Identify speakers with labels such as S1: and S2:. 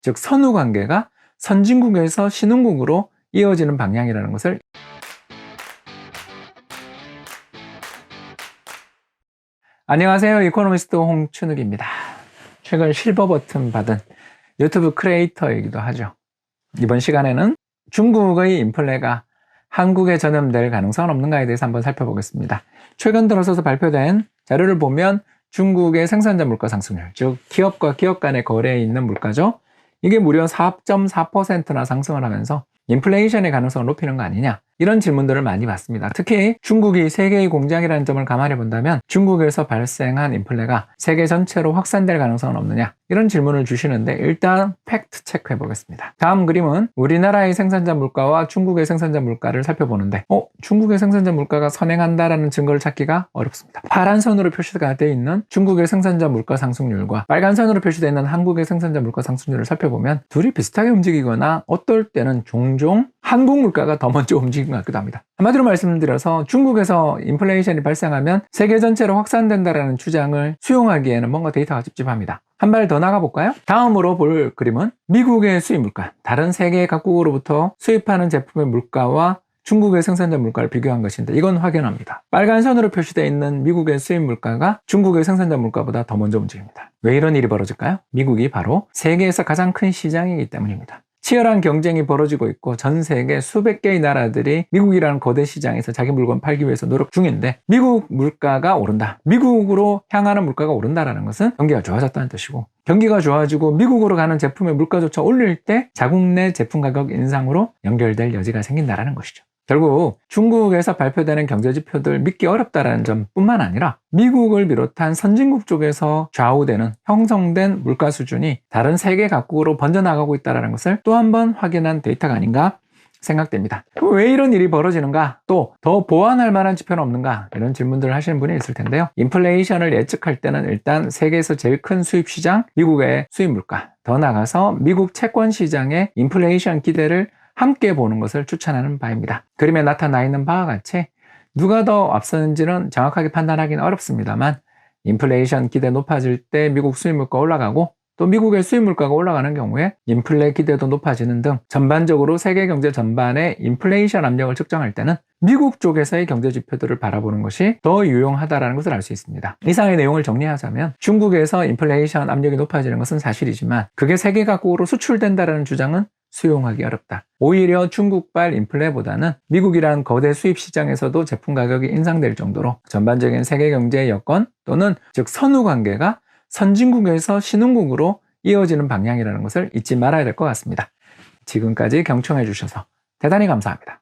S1: 즉 선후 관계가 선진국에서 신흥국으로 이어지는 방향이라는 것을. 안녕하세요. 이코노미스트 홍춘욱입니다. 최근 실버 버튼 받은 유튜브 크리에이터이기도 하죠. 이번 시간에는 중국의 인플레가 한국에 전염될 가능성은 없는가에 대해서 한번 살펴보겠습니다. 최근 들어서서 발표된 자료를 보면 중국의 생산자 물가 상승률, 즉 기업과 기업 간의 거래에 있는 물가죠. 이게 무려 4.4%나 상승을 하면서 인플레이션의 가능성을 높이는 거 아니냐, 이런 질문들을 많이 받습니다. 특히 중국이 세계의 공장이라는 점을 감안해 본다면 중국에서 발생한 인플레가 세계 전체로 확산될 가능성은 없느냐, 이런 질문을 주시는데 일단 팩트 체크해 보겠습니다. 다음 그림은 우리나라의 생산자 물가와 중국의 생산자 물가를 살펴보는데 중국의 생산자 물가가 선행한다라는 증거를 찾기가 어렵습니다. 파란 선으로 표시가 되어 있는 중국의 생산자 물가 상승률과 빨간 선으로 표시되어 있는 한국의 생산자 물가 상승률을 살펴보면 둘이 비슷하게 움직이거나 어떨 때는 종종 한국 물가가 더 먼저 움직이는 것 같기도 합니다. 한마디로 말씀드려서 중국에서 인플레이션이 발생하면 세계 전체로 확산된다는 주장을 수용하기에는 뭔가 데이터가 찝찝합니다. 한 발 더 나가볼까요? 다음으로 볼 그림은 미국의 수입 물가, 다른 세계 각국으로부터 수입하는 제품의 물가와 중국의 생산자 물가를 비교한 것인데 이건 확연합니다. 빨간 선으로 표시되어 있는 미국의 수입 물가가 중국의 생산자 물가보다 더 먼저 움직입니다. 왜 이런 일이 벌어질까요? 미국이 바로 세계에서 가장 큰 시장이기 때문입니다. 치열한 경쟁이 벌어지고 있고 전 세계 수백 개의 나라들이 미국이라는 거대 시장에서 자기 물건 팔기 위해서 노력 중인데 미국 물가가 오른다, 미국으로 향하는 물가가 오른다는 것은 경기가 좋아졌다는 뜻이고, 경기가 좋아지고 미국으로 가는 제품의 물가조차 올릴 때 자국 내 제품 가격 인상으로 연결될 여지가 생긴다는 것이죠. 결국 중국에서 발표되는 경제지표들 믿기 어렵다는 점뿐만 아니라 미국을 비롯한 선진국 쪽에서 좌우되는 형성된 물가 수준이 다른 세계 각국으로 번져나가고 있다는 것을 또 한 번 확인한 데이터가 아닌가 생각됩니다. 왜 이런 일이 벌어지는가, 또 더 보완할 만한 지표는 없는가, 이런 질문들을 하시는 분이 있을 텐데요. 인플레이션을 예측할 때는 일단 세계에서 제일 큰 수입 시장 미국의 수입 물가, 더 나아가서 미국 채권 시장의 인플레이션 기대를 함께 보는 것을 추천하는 바입니다. 그림에 나타나 있는 바와 같이 누가 더 앞서는지는 정확하게 판단하기는 어렵습니다만 인플레이션 기대 높아질 때 미국 수입 물가 올라가고 또 미국의 수입 물가가 올라가는 경우에 인플레 기대도 높아지는 등 전반적으로 세계 경제 전반의 인플레이션 압력을 측정할 때는 미국 쪽에서의 경제 지표들을 바라보는 것이 더 유용하다는 것을 알 수 있습니다. 이상의 내용을 정리하자면 중국에서 인플레이션 압력이 높아지는 것은 사실이지만 그게 세계 각국으로 수출된다는 주장은 수용하기 어렵다. 오히려 중국발 인플레보다는 미국이란 거대 수입 시장에서도 제품 가격이 인상될 정도로 전반적인 세계 경제의 여건 또는 즉 선후 관계가 선진국에서 신흥국으로 이어지는 방향이라는 것을 잊지 말아야 될 것 같습니다. 지금까지 경청해 주셔서 대단히 감사합니다.